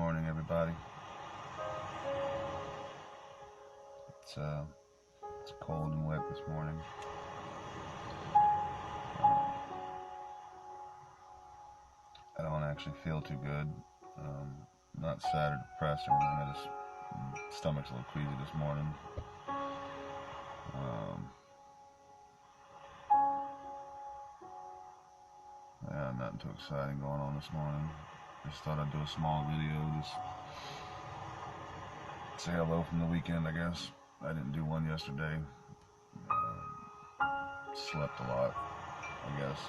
morning, everybody. It's cold and wet this morning. I don't actually feel too good. Not sad or depressed or anything. Stomach's a little queasy this morning. Yeah, nothing too exciting going on this morning. Just thought I'd do a small video, just say hello from the weekend, I guess. I didn't do one yesterday. Slept a lot, I guess.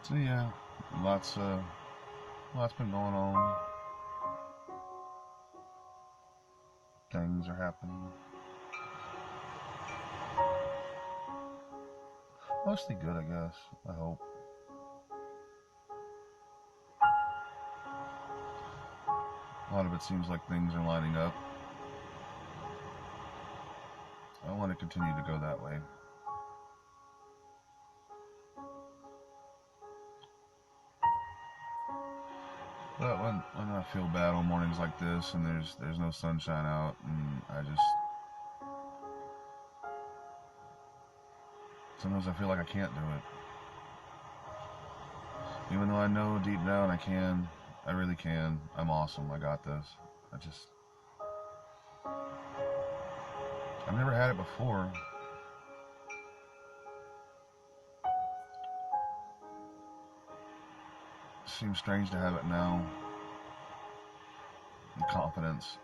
So yeah, lots been going on. Things are happening. Mostly good, I guess. I hope. A lot of it seems like things are lining up. I want to continue to go that way. But when I feel bad on mornings like this and there's no sunshine out, and sometimes I feel like I can't do it. Even though I know deep down I can, I really can. I'm awesome, I got this. I've never had it before. It seems strange to have it now. And confidence.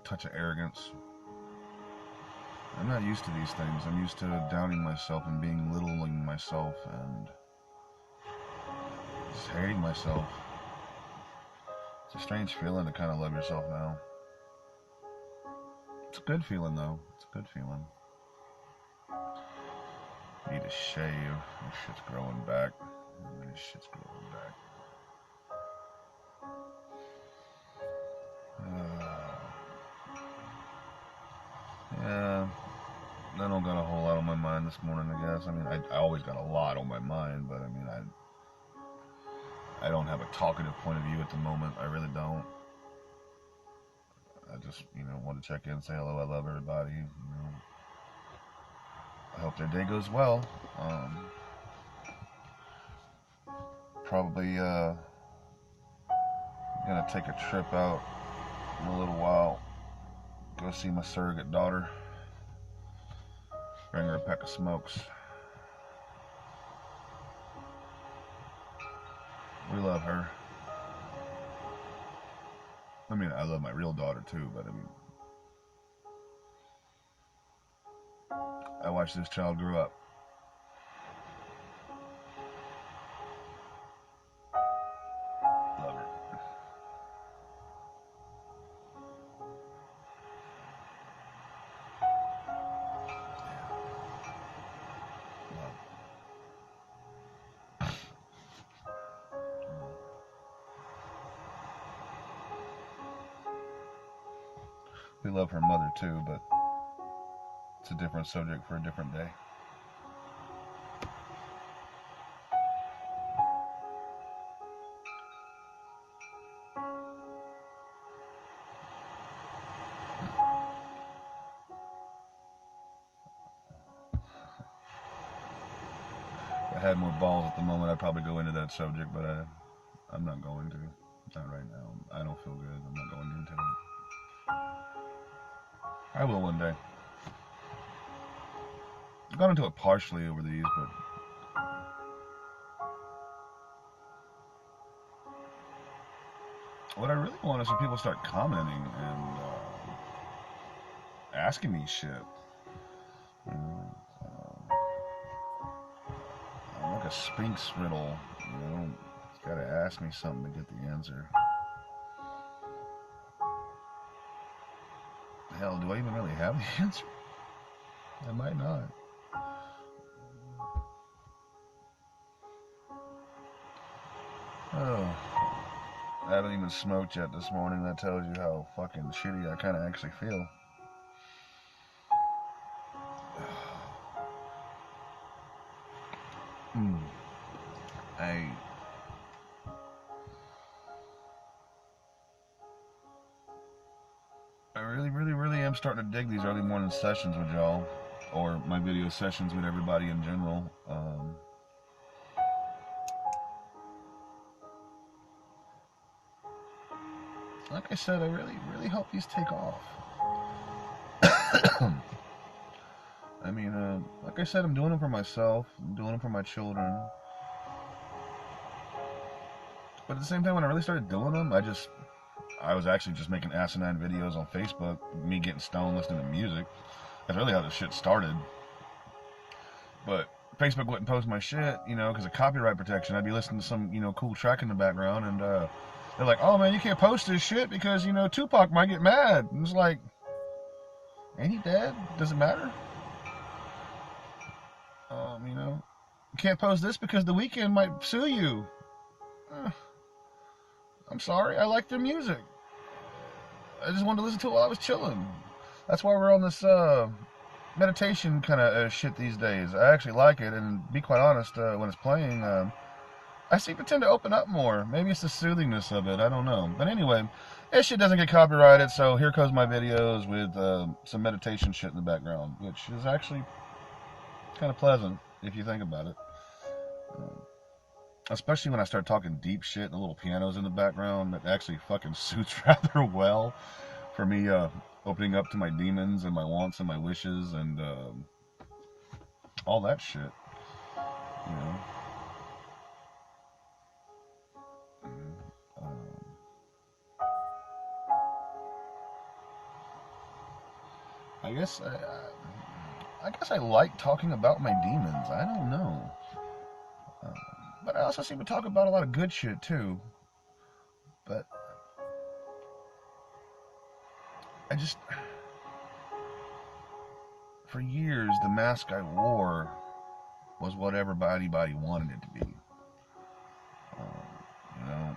Touch of arrogance. I'm not used to these things. I'm used to doubting myself and belittling myself and just hating myself. It's a strange feeling to kind of love yourself now. It's a good feeling though. It's a good feeling. I need to shave. This shit's growing back. Yeah, I don't got a whole lot on my mind this morning, I guess. I mean, I always got a lot on my mind, but I mean, I don't have a talkative point of view at the moment. I really don't. I just, want to check in, say hello. I love everybody. I hope their day goes well. Probably gonna take a trip out in a little while. Go see my surrogate daughter. Bring her a pack of smokes. We love her. I mean, I love my real daughter too, but I mean, I watched this child grow up. Love her. We love her mother too, but it's a different subject for a different day. If I had more balls at the moment, I'd probably go into that subject, but I'm not going to. Not right now. I don't feel good. I'm not going into it. I will one day. I've gone into it partially over these, but what I really want is when people start commenting and asking me shit. I'm like a Sphinx riddle. You gotta ask me something to get the answer. Hell, do I even really have the answer? I might not. Oh, I haven't even smoked yet this morning. That tells you how fucking shitty I kind of actually feel. really am starting to dig these early morning sessions with y'all, or my video sessions with everybody in general. Like I said, I really hope these take off. I mean, like I said, I'm doing them for myself. I'm doing them for my children. But at the same time, when I really started doing them, I was actually just making asinine videos on Facebook, me getting stoned, listening to music. That's really how this shit started. But Facebook wouldn't post my shit, because of copyright protection. I'd be listening to some, cool track in the background, and they're like, "Oh man, you can't post this shit because Tupac might get mad." And it's like, ain't he dead? Does it matter? You can't post this because The Weeknd might sue you. I'm sorry, I like their music. I just wanted to listen to it while I was chilling. That's why we're on this meditation kind of shit these days. I actually like it, and to be quite honest, when it's playing, I seem to tend to open up more. Maybe it's the soothingness of it, I don't know. But anyway, this shit doesn't get copyrighted, so here goes my videos with some meditation shit in the background, which is actually kind of pleasant if you think about it. Especially when I start talking deep shit and the little pianos in the background, that actually fucking suits rather well for me opening up to my demons and my wants and my wishes and all that shit. I guess I like talking about my demons. I don't know. But I also seem to talk about a lot of good shit too. But for years, the mask I wore was what anybody wanted it to be. You know.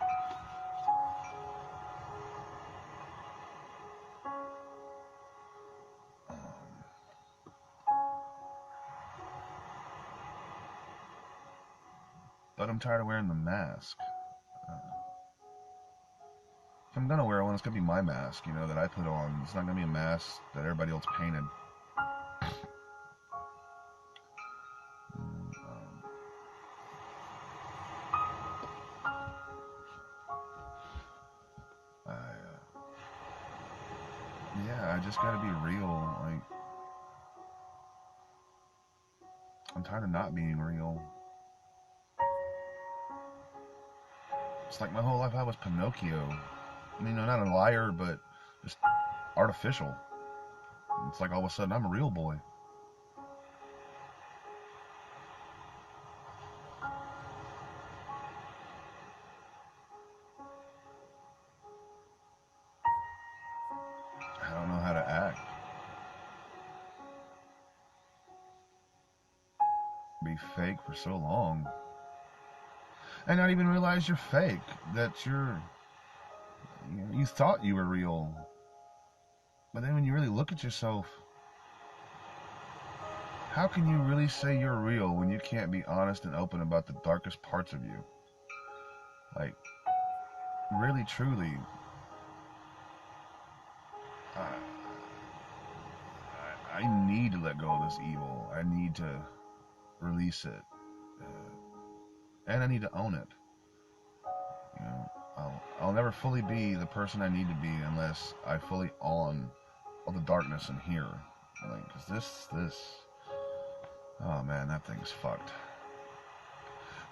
But I'm tired of wearing the mask. If I'm gonna wear one, it's gonna be my mask, that I put on. It's not gonna be a mask that everybody else painted. Yeah, I just gotta be real. Like, I'm tired of not being real. It's like my whole life I was Pinocchio. Not a liar, but just artificial. It's like all of a sudden I'm a real boy. I don't know how to act. Be fake for so long. And not even realize you're fake. That you thought you were real. But then when you really look at yourself, how can you really say you're real when you can't be honest and open about the darkest parts of you? Like, really, truly, I need to let go of this evil. I need to release it. And I need to own it. I'll never fully be the person I need to be unless I fully own all the darkness in here. Like, 'cause oh man, that thing's fucked.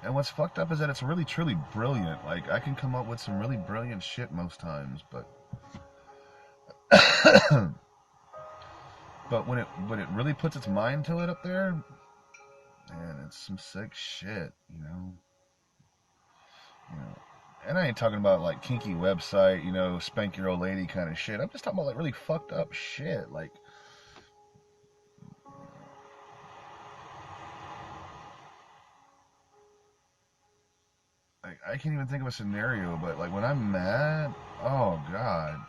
And what's fucked up is that it's really truly brilliant. Like, I can come up with some really brilliant shit most times, but but when it really puts its mind to it up there, man, it's some sick shit, And I ain't talking about like kinky website, spank your old lady kind of shit. I'm just talking about like really fucked up shit. Like, I can't even think of a scenario, but like when I'm mad, oh god,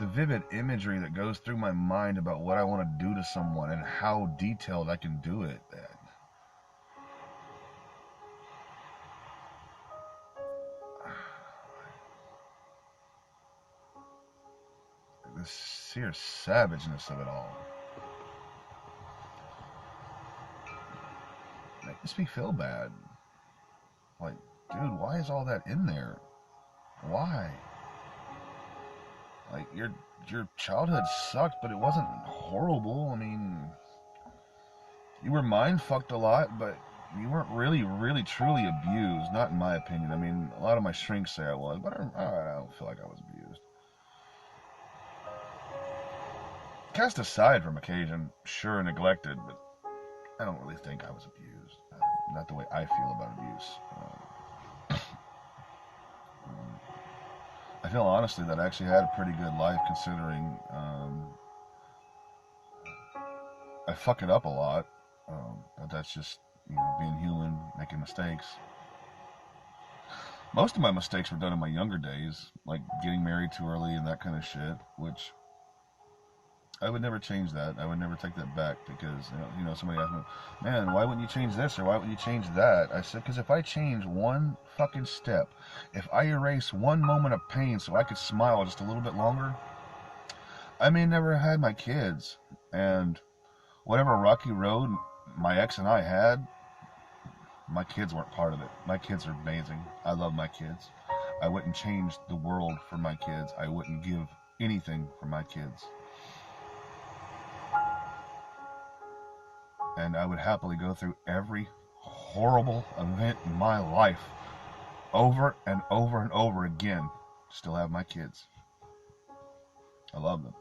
the vivid imagery that goes through my mind about what I want to do to someone and how detailed I can do it. sheer savageness of it all. It makes me feel bad. Like, dude, why is all that in there? Why? Like, your childhood sucked, but it wasn't horrible. I mean, you were mind fucked a lot, but you weren't really, really, truly abused. Not in my opinion. I mean, a lot of my shrinks say I was, but I don't feel like I was abused. Cast aside from occasion, sure, neglected, but I don't really think I was abused. Not the way I feel about abuse. I feel honestly that I actually had a pretty good life considering I fuck it up a lot. But that's just, being human, making mistakes. Most of my mistakes were done in my younger days, like getting married too early and that kind of shit, which I would never change that. I would never take that back because, somebody asked me, man, why wouldn't you change this or why wouldn't you change that? I said, because if I change one fucking step, if I erase one moment of pain so I could smile just a little bit longer, I may never have had my kids. And whatever rocky road my ex and I had, my kids weren't part of it. My kids are amazing. I love my kids. I wouldn't change the world for my kids. I wouldn't give anything for my kids. And I would happily go through every horrible event in my life over and over and over again. Still have my kids. I love them.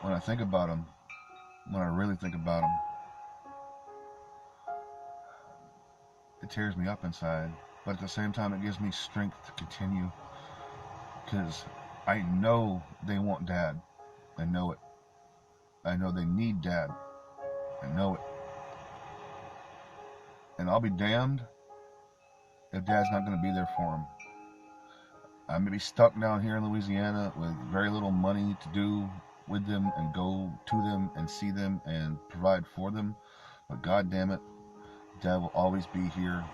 When I think about them, when I really think about them, it tears me up inside. But at the same time, it gives me strength to continue. Because I know they want dad. I know it. I know they need dad. I know it. And I'll be damned if dad's not going to be there for him. I may be stuck down here in Louisiana with very little money to do with them and go to them and see them and provide for them. But God damn it, dad will always be here.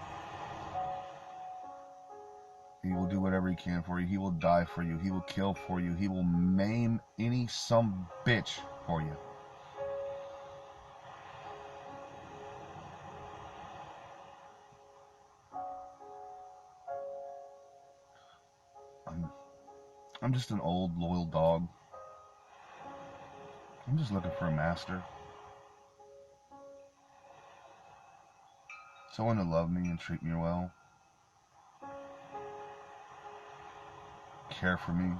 He will do whatever he can for you. He will die for you. He will kill for you. He will maim any some bitch for you. I'm just an old, loyal dog. I'm just looking for a master. Someone to love me and treat me well. Care for me.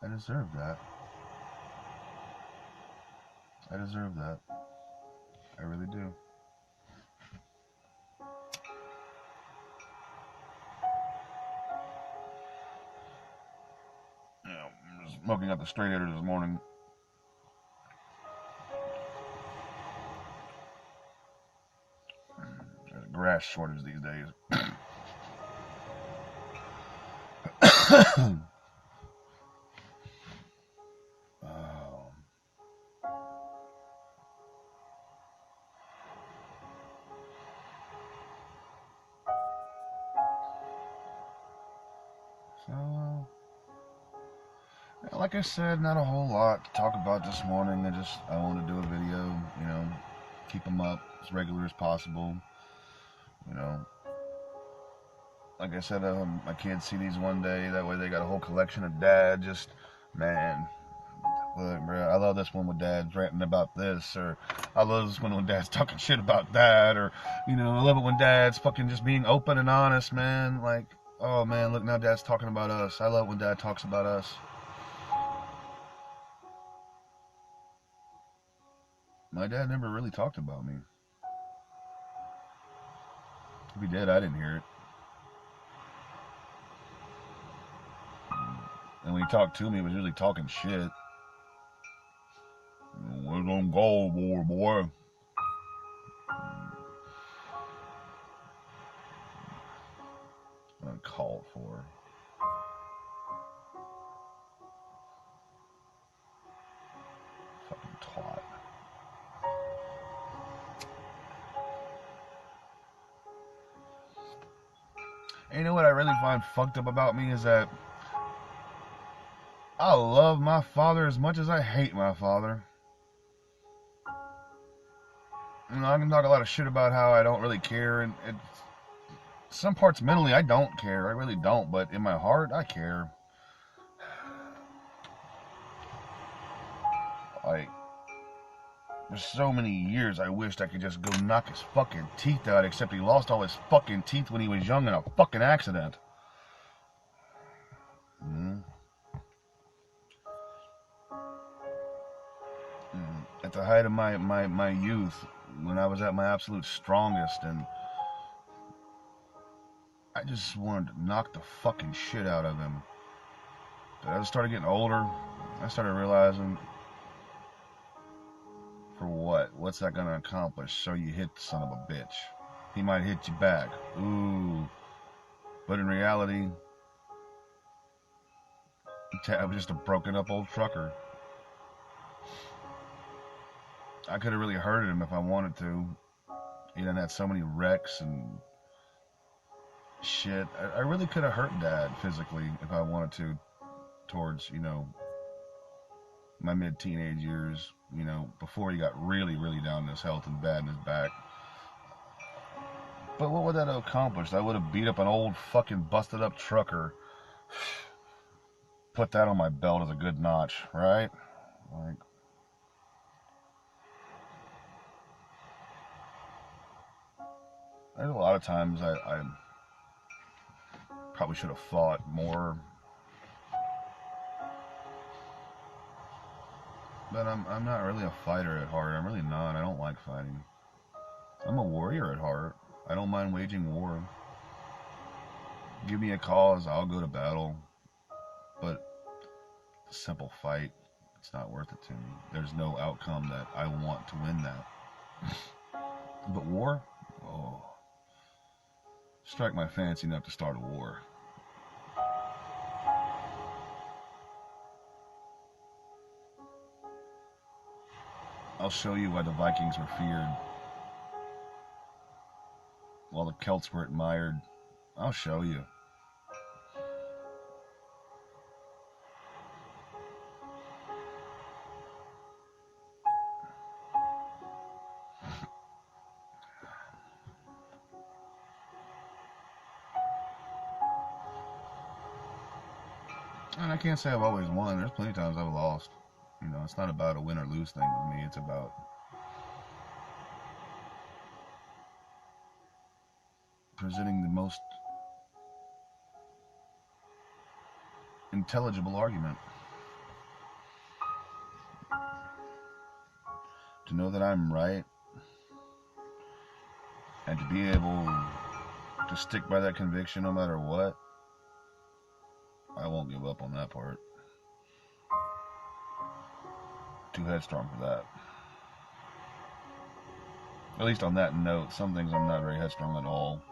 I deserve that. I deserve that. I really do. I'm just smoking up the straight edge this morning. There's a grass shortage these days. So, like I said, not a whole lot to talk about this morning. I wanted to do a video, keep them up as regular as possible. Like I said, my kids see these one day. That way they got a whole collection of dad. Man, look, bro, I love this one with dad ranting about this, or I love this one when dad's talking shit about that, or, I love it when dad's fucking just being open and honest, man. Like, oh man, look, now dad's talking about us. I love when dad talks about us. My dad never really talked about me. If he did, I didn't hear it. And when he talked to me, he was usually talking shit. Where's them gold, boy? Uncalled for. Fucking twat. And you know what I really find fucked up about me is that I love my father as much as I hate my father. You know, I can talk a lot of shit about how I don't really care, and some parts mentally I don't care. I really don't, but in my heart I care. Like, there's so many years I wished I could just go knock his fucking teeth out, except he lost all his fucking teeth when he was young in a fucking accident. At the height of my youth, when I was at my absolute strongest, and I just wanted to knock the fucking shit out of him. But as I started getting older, I started realizing, for what? What's that gonna accomplish? So you hit the son of a bitch. He might hit you back. Ooh. But in reality, I was just a broken up old trucker. I could have really hurted him if I wanted to. He done had so many wrecks and shit. I really could have hurt Dad physically if I wanted to, towards, my mid-teenage years, before he got really, really down in his health and bad in his back. But what would that have accomplished? I would have beat up an old fucking busted up trucker. Put that on my belt as a good notch, right? Like, there's a lot of times I probably should have fought more. But I'm not really a fighter at heart. I'm really not. I don't like fighting. I'm a warrior at heart. I don't mind waging war. Give me a cause, I'll go to battle. But a simple fight, it's not worth it to me. There's no outcome that I want to win that. But war? Oh. Strike my fancy enough to start a war. I'll show you why the Vikings were feared, while the Celts were admired. I'll show you. And I can't say I've always won. There's plenty of times I've lost. It's not about a win or lose thing with me. It's about presenting the most intelligible argument. To know that I'm right, and to be able to stick by that conviction no matter what, I won't give up on that part. Too headstrong for that. At least on that note. Some things I'm not very headstrong at all.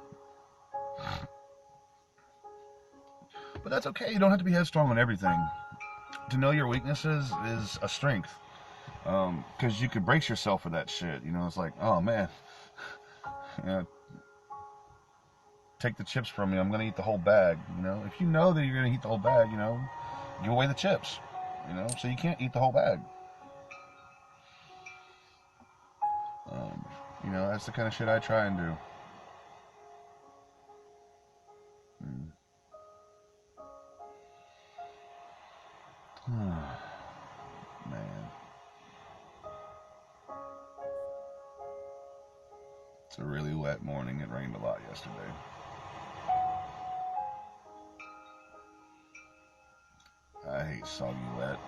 But that's okay. You don't have to be headstrong on everything. To know your weaknesses is a strength. Because you could brace yourself for that shit. It's like, oh man, take the chips from me. I'm going to eat the whole bag. If you know that you're going to eat the whole bag, give away the chips. So you can't eat the whole bag. That's the kind of shit I try and do. Man. It's a really wet morning. It rained a lot yesterday. I hate soggy wet.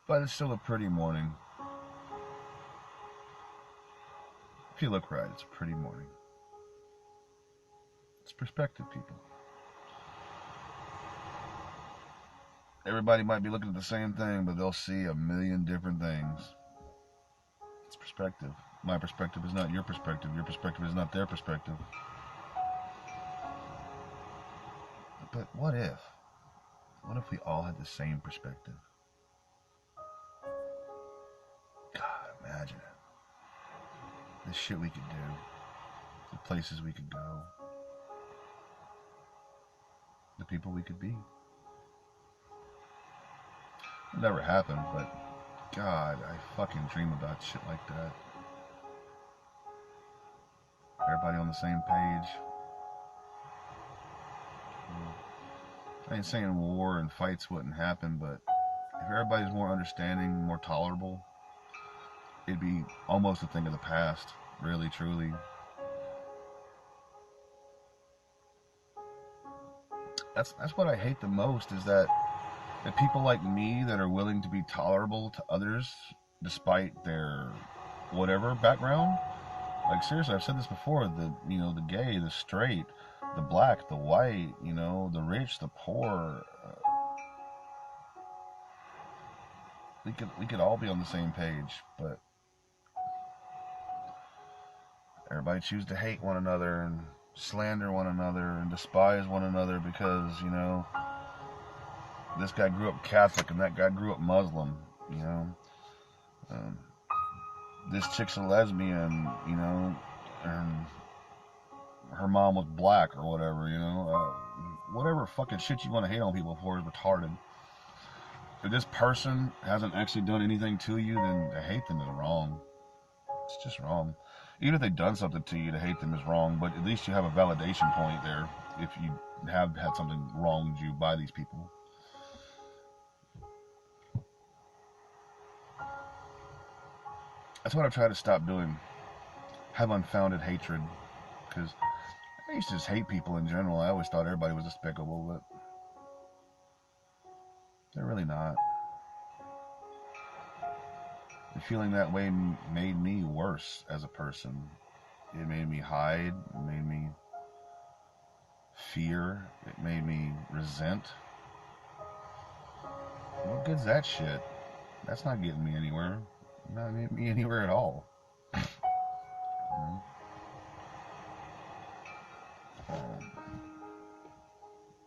But it's still a pretty morning. If you look right, it's a pretty morning. It's perspective, people. Everybody might be looking at the same thing, but they'll see a million different things. It's perspective. My perspective is not your perspective. Your perspective is not their perspective. But what if? What if we all had the same perspective? God, imagine it. The shit we could do. The places we could go. The people we could be. It'll never happen, but God, I fucking dream about shit like that. Everybody on the same page. I ain't saying war and fights wouldn't happen, but if everybody's more understanding, more tolerable, it'd be almost a thing of the past, really, truly. That's what I hate the most, is that people like me that are willing to be tolerable to others despite their whatever background. Like, seriously, I've said this before, the gay, the straight, the black, the white, the rich, the poor. We could all be on the same page, but everybody choose to hate one another and slander one another and despise one another because, this guy grew up Catholic and that guy grew up Muslim, this chick's a lesbian, and her mom was black or whatever, whatever fucking shit you want to hate on people for is retarded. If this person hasn't actually done anything to you, then to hate them is wrong. It's just wrong. Even if they've done something to you, to hate them is wrong, but at least you have a validation point there if you have had something wronged you by these people. That's what I've tried to stop doing. Have unfounded hatred. Because I used to just hate people in general. I always thought everybody was despicable, but they're really not. And feeling that way made me worse as a person. It made me hide. It made me fear. It made me resent. What good's that shit? That's not getting me anywhere. Not getting me anywhere at all.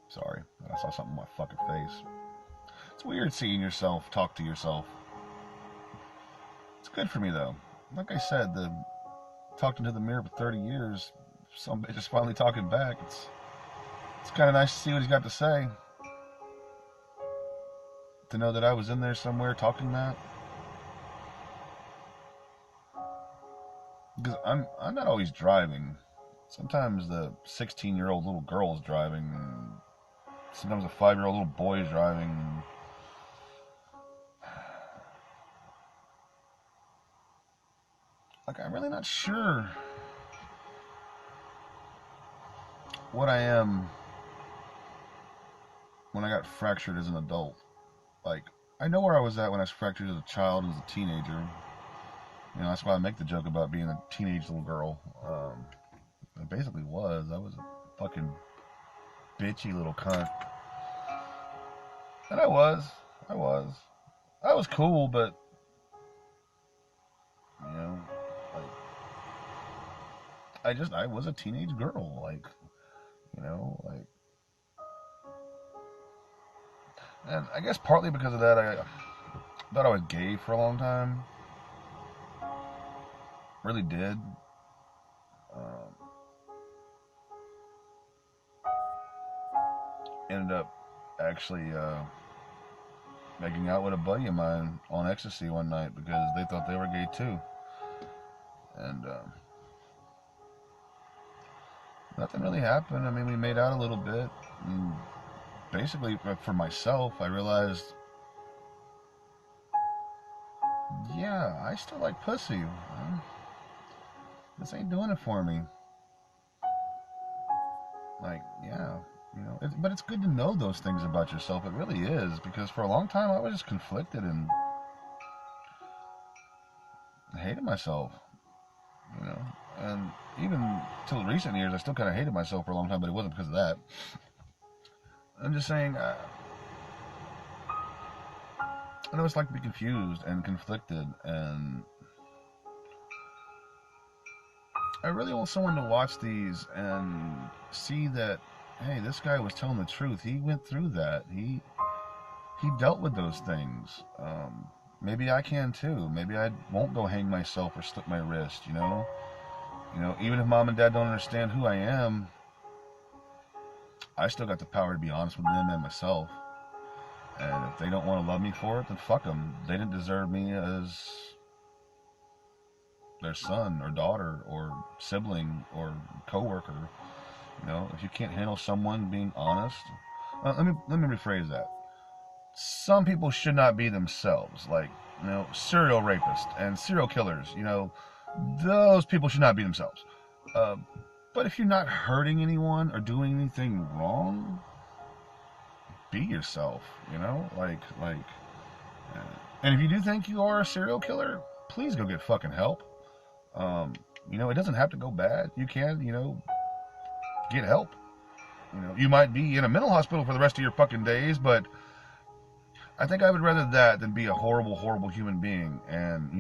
Sorry, I saw something in my fucking face. It's weird seeing yourself talk to yourself. It's good for me though. Like I said, talking to the mirror for 30 years, somebody just finally talking back. It's kind of nice to see what he's got to say. To know that I was in there somewhere talking that. Because I'm not always driving. Sometimes the 16-year-old little girl is driving. And sometimes a 5-year-old little boy is driving. Like, I'm really not sure what I am when I got fractured as an adult. Like, I know where I was at when I was fractured as a child and as a teenager. That's why I make the joke about being a teenage little girl. I basically was. I was a fucking bitchy little cunt. And I was cool, but, I was a teenage girl, and I guess partly because of that, I thought I was gay for a long time. Really did. Ended up actually making out with a buddy of mine on ecstasy one night because they thought they were gay too. And nothing really happened. I mean, we made out a little bit. And basically, for myself, I realized, yeah, I still like pussy. This ain't doing it for me. Like, yeah, but it's good to know those things about yourself. It really is, because for a long time I was just conflicted and hated myself. And even till recent years, I still kind of hated myself for a long time, but it wasn't because of that. I'm just saying, I know it's like to be confused and conflicted, and I really want someone to watch these and see that, hey, this guy was telling the truth. He went through that. He dealt with those things. Maybe I can too. Maybe I won't go hang myself or slit my wrist. Even if mom and dad don't understand who I am, I still got the power to be honest with them and myself. And if they don't want to love me for it, then fuck them. They didn't deserve me as their son or daughter or sibling or coworker. If you can't handle someone being honest, let me rephrase that. Some people should not be themselves, like serial rapists and serial killers. Those people should not be themselves. But if you're not hurting anyone or doing anything wrong, be yourself. And if you do think you are a serial killer, please go get fucking help. It doesn't have to go bad. You can, get help. You might be in a mental hospital for the rest of your fucking days, but I think I would rather that than be a horrible, horrible human being and,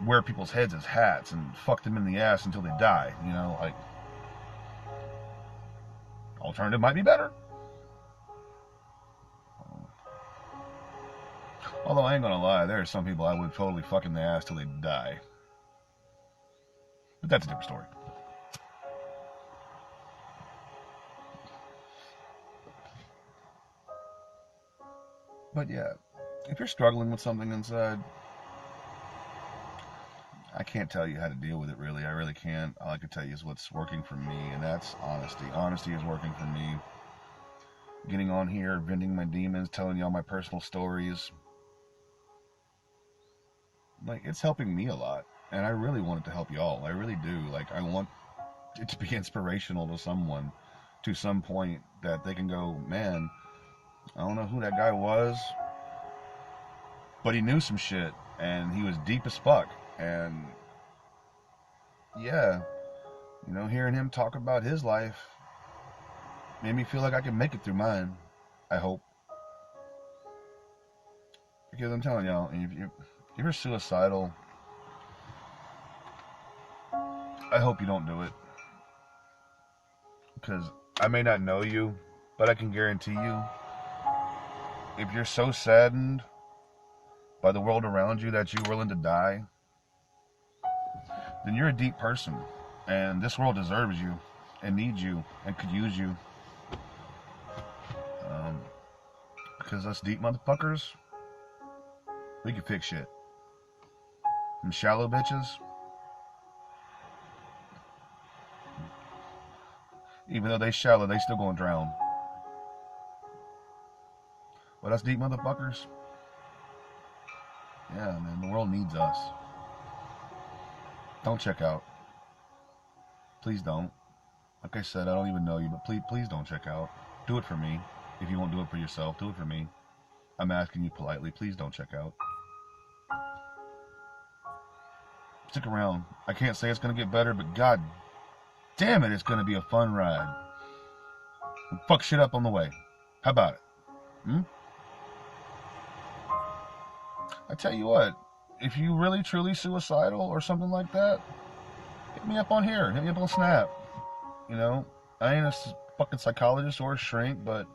wear people's heads as hats and fuck them in the ass until they die. Alternative might be better. Although I ain't gonna lie, there are some people I would totally fuck in the ass till they die. But that's a different story. But yeah, if you're struggling with something inside, I can't tell you how to deal with it, really. I really can't. All I can tell you is what's working for me, and that's honesty. Honesty is working for me. Getting on here, venting my demons, telling y'all my personal stories. It's helping me a lot. And I really want it to help y'all. I really do. I want it to be inspirational to someone to some point that they can go, man, I don't know who that guy was, but he knew some shit, and he was deep as fuck. And yeah, hearing him talk about his life made me feel like I can make it through mine. I hope. Because I'm telling y'all, if you're suicidal, I hope you don't do it. Because I may not know you, but I can guarantee you, if you're so saddened by the world around you that you're willing to die, then you're a deep person. And this world deserves you and needs you and could use you. Because us deep motherfuckers, we can fix shit. And shallow bitches, even though they shallow, they still gonna drown. But us deep motherfuckers, yeah, man, the world needs us. Don't check out. Please don't. Like I said, I don't even know you, but please don't check out. Do it for me. If you won't do it for yourself, do it for me. I'm asking you politely, please don't check out. Stick around. I can't say it's going to get better, but god damn it, it's going to be a fun ride. And fuck shit up on the way. How about it? I tell you what, if you really truly suicidal or something like that, hit me up on here. Hit me up on Snap. I ain't a fucking psychologist or a shrink, but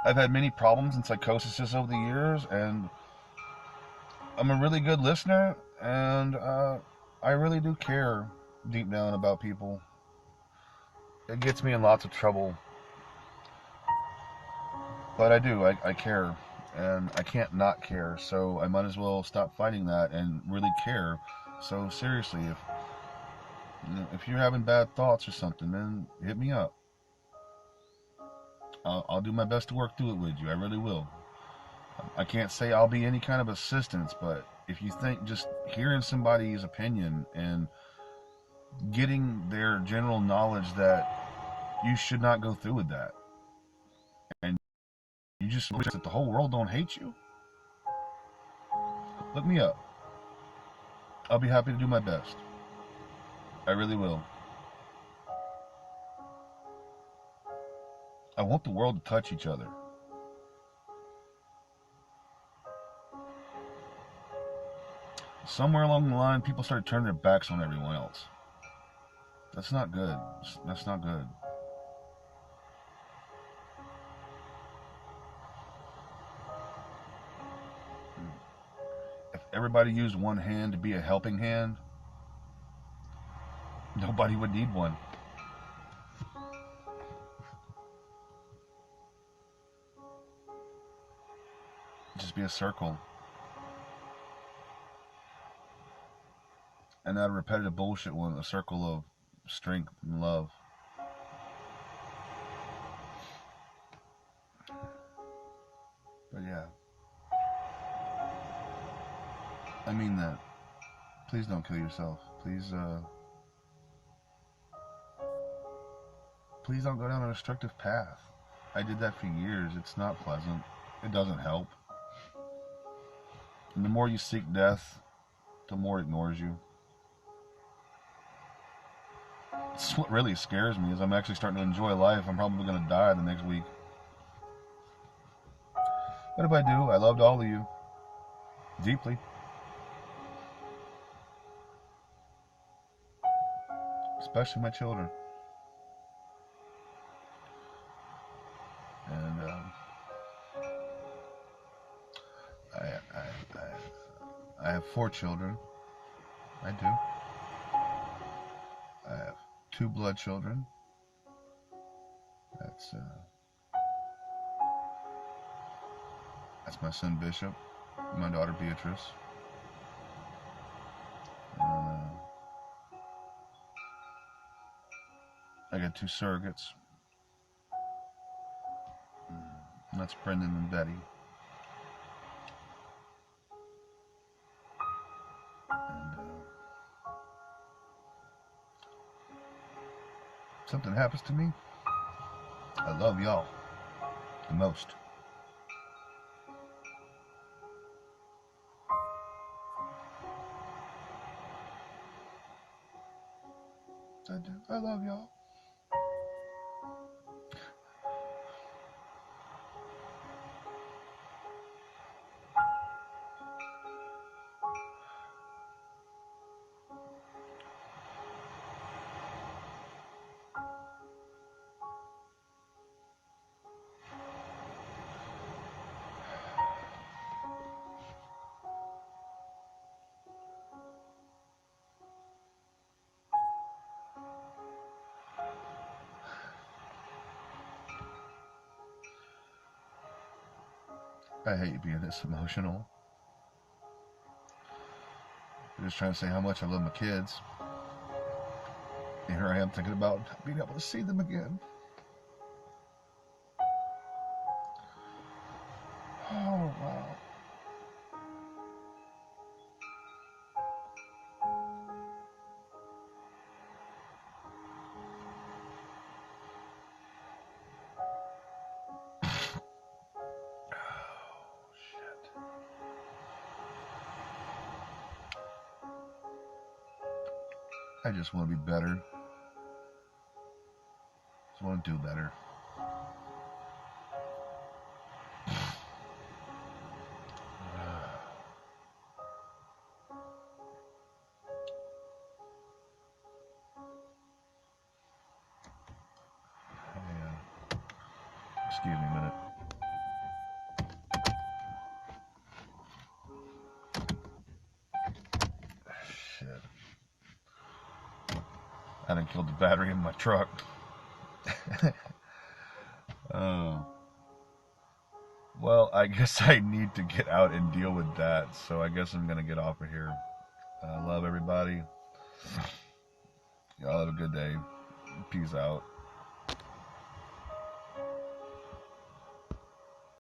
I've had many problems and psychosis over the years, and I'm a really good listener, and I really do care deep down about people. It gets me in lots of trouble, but I do. I care, and I can't not care, so I might as well stop fighting that and really care. So seriously, if you're having bad thoughts or something, then hit me up. I'll do my best to work through it with you. I really will. I can't say I'll be any kind of assistance, but if you think just hearing somebody's opinion and getting their general knowledge that you should not go through with that, and you just wish that the whole world don't hate you, look me up. I'll be happy to do my best. I really will. I want the world to touch each other. Somewhere along the line, people started turning their backs on everyone else. That's not good. That's not good. If everybody used one hand to be a helping hand, nobody would need one. Just be a circle. And that repetitive bullshit one, a circle of strength and love. But yeah. I mean that. Please don't kill yourself. Please don't go down a restrictive path. I did that for years. It's not pleasant. It doesn't help. And the more you seek death, the more it ignores you. It's what really scares me is I'm actually starting to enjoy life. I'm probably going to die the next week. But if I do, I loved all of you. Deeply. Especially my children. And I have 4 children. I do. I have 2 blood children. That's my son Bishop, and my daughter Beatrice. And, I got 2 surrogates. And that's Brendan and Betty. And if something happens to me, I love y'all the most. I do. I love y'all. I hate being this emotional. I'm just trying to say how much I love my kids. And here I am thinking about being able to see them again. Oh, wow. I just want to be better. Just want to do better. Excuse me a minute. Shit. I done killed the battery in my truck. Well, I guess I need to get out and deal with that, so I guess I'm going to get off of here. I love everybody. Y'all have a good day. Peace out.